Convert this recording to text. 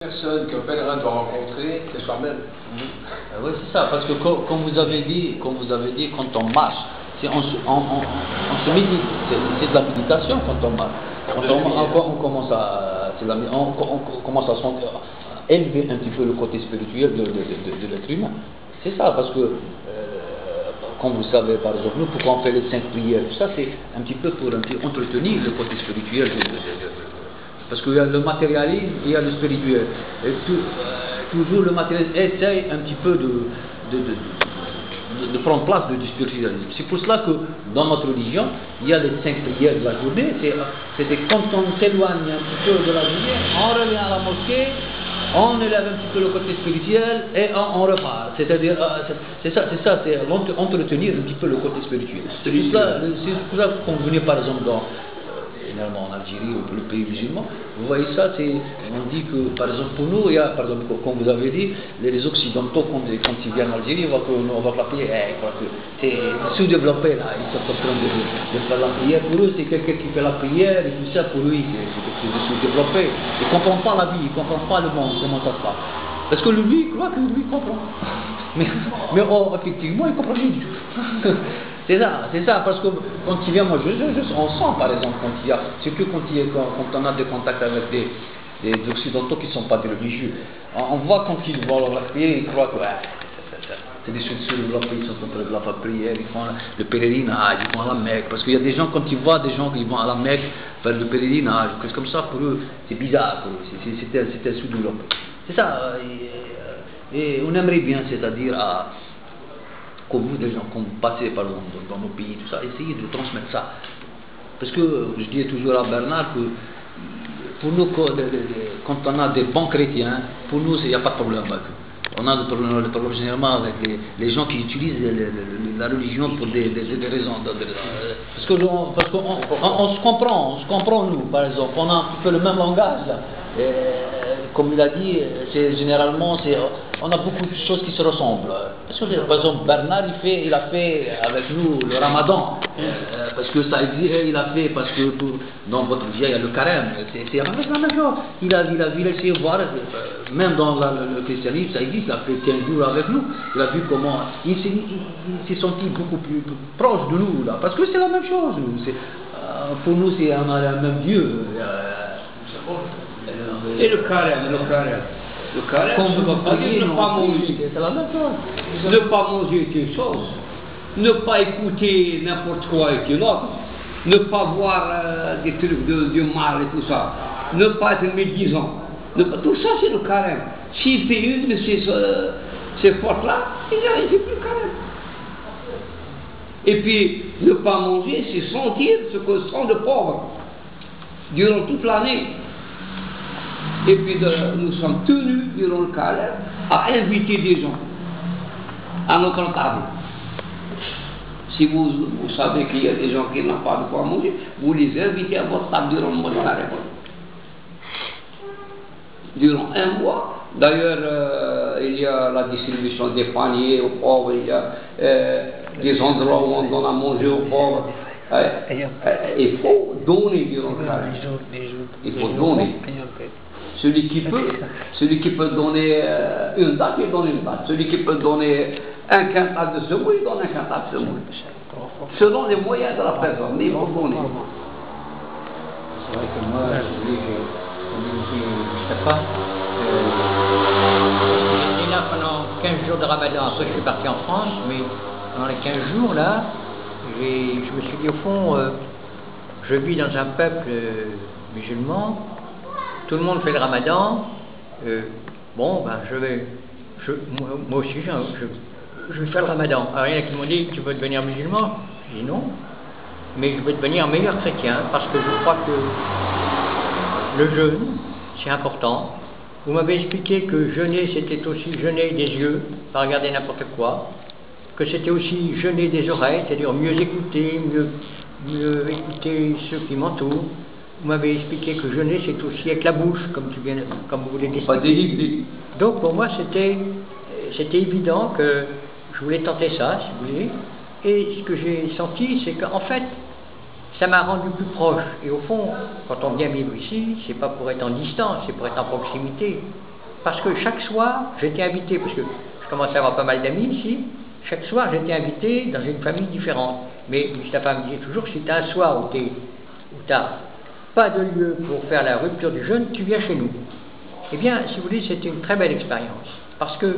Personne qu'un pèlerin doit rencontrer, c'est soi-même. Oui, c'est ça, parce que comme vous avez dit, quand on marche, on se médite, c'est de la méditation quand on marche. Quand on commence à élever un petit peu le côté spirituel de l'être humain. C'est ça, parce que, comme vous savez, par exemple, nous, pourquoi on fait les 5 prières, tout ça, c'est un petit peu pour entretenir le côté spirituel parce qu'il y a le matérialisme et il y a le spirituel. Et toujours le matérialisme essaye un petit peu de prendre place du spiritualisme. C'est pour cela que dans notre religion, il y a les 5 prières de la journée. C'est quand on s'éloigne un petit peu de la journée, on revient à la mosquée, on élève un petit peu le côté spirituel et on repart. C'est-à-dire, c'est ça, c'est entretenir un petit peu le côté spirituel. C'est pour ça qu'on venait par exemple généralement en Algérie ou le pays musulman, vous voyez ça, on dit que par exemple pour nous, il y a, par exemple, comme vous avez dit, les Occidentaux quand ils viennent en Algérie, on va la prière, c'est sous-développé là, ils sont en train de faire la prière, pour eux c'est quelqu'un qui fait la prière et tout ça, pour eux c'est quelque chose de sous-développé, ils ne comprennent pas la vie, ils ne comprennent pas le monde, comment ça se passe. Parce que lui, il croit que lui comprend. Mais effectivement, il ne comprend pas du tout. C'est ça, parce que quand il vient, moi, on sent par exemple, surtout quand on a des contacts avec des occidentaux qui ne sont pas des religieux, on voit quand ils vont la prière, ils croient que c'est des sous-développés, ils sont en train de la prière, ils font le pèlerinage, ils vont à la Mecque, parce qu'il y a des gens, quand ils voient des gens qui vont à la Mecque faire le pèlerinage, quelque chose comme ça, pour eux, c'est bizarre, pour eux, c'était sous-développé. C'est ça, et on aimerait bien, c'est-à-dire comme vous, des gens, comme vous passez par exemple dans nos pays, tout ça, essayez de transmettre ça. Parce que je dis toujours à Bernard que pour nous, quand on a des bons chrétiens, pour nous, il n'y a pas de problème avec eux. On a des problèmes généralement avec les gens qui utilisent la religion pour des raisons. Parce qu'on se comprend nous, par exemple, on a un petit peu le même langage. Là. Comme il a dit, généralement, on a beaucoup de choses qui se ressemblent. Parce que, par exemple, Bernard, il a fait avec nous le ramadan. Parce que ça existe, il a fait, parce que dans votre vie, il y a le carême. C'est la même chose. Il a essayé de voir, même dans le christianisme, ça existe, il a fait 15 jours avec nous. Il a vu comment, il s'est senti beaucoup plus proche de nous, là. Parce que c'est la même chose. Pour nous, on a le même Dieu. Et le carême, Comme ça ne veut pas dire ne pas manger. C'est la même chose. Ne pas manger est une chose. Ne pas écouter n'importe quoi est une autre. Ne pas voir des trucs de mal et tout ça. Ne pas être médisant. Tout ça c'est le carême. S'il fait une de ces fautes-là, il ne fait plus carême. Et puis, ne pas manger, c'est sentir ce que sent le pauvre durant toute l'année. Et puis nous sommes tenus durant le carême à inviter des gens à notre table. Si vous savez qu'il y a des gens qui n'ont pas de quoi manger, vous les invitez à votre table durant le mois de carême. Durant un mois, d'ailleurs, il y a la distribution des paniers aux pauvres, il y a des endroits où on donne à manger aux pauvres. Il faut donner durant le carême. Il faut donner. Celui qui peut donner une date, il donne une date. Celui qui peut donner un quintal de semoule, il donne un quintal de semoule. Selon les moyens de la personne, mais il faut donner. C'est vrai que moi, je ne sais pas. J'étais là pendant 15 jours de Ramadan. Après, je suis parti en France, mais pendant les 15 jours là, je me suis dit au fond, je vis dans un peuple musulman. Tout le monde fait le ramadan, bon ben moi aussi je vais faire le ramadan. Alors il y en a qui m'ont dit, tu veux devenir musulman? J'ai dit non, mais je veux devenir meilleur chrétien parce que je crois que le jeûne, c'est important. Vous m'avez expliqué que jeûner c'était aussi jeûner des yeux, pas regarder n'importe quoi, que c'était aussi jeûner des oreilles, c'est-à-dire mieux écouter, mieux écouter ceux qui m'entourent. Vous m'avez expliqué que jeûner c'est aussi avec la bouche, comme vous l'avez dit. Donc pour moi c'était évident que je voulais tenter ça, si vous voulez. Et ce que j'ai senti, c'est qu'en fait, ça m'a rendu plus proche. Et au fond, quand on vient vivre ici, c'est pas pour être en distance, c'est pour être en proximité. Parce que chaque soir, j'étais invité, parce que je commençais à avoir pas mal d'amis ici, chaque soir j'étais invité dans une famille différente. Mais Mustapha me disait toujours, si tu as un soir où tu n'as pas de lieu pour faire la rupture du jeûne, tu viens chez nous. Eh bien, si vous voulez, c'était une très belle expérience. Parce que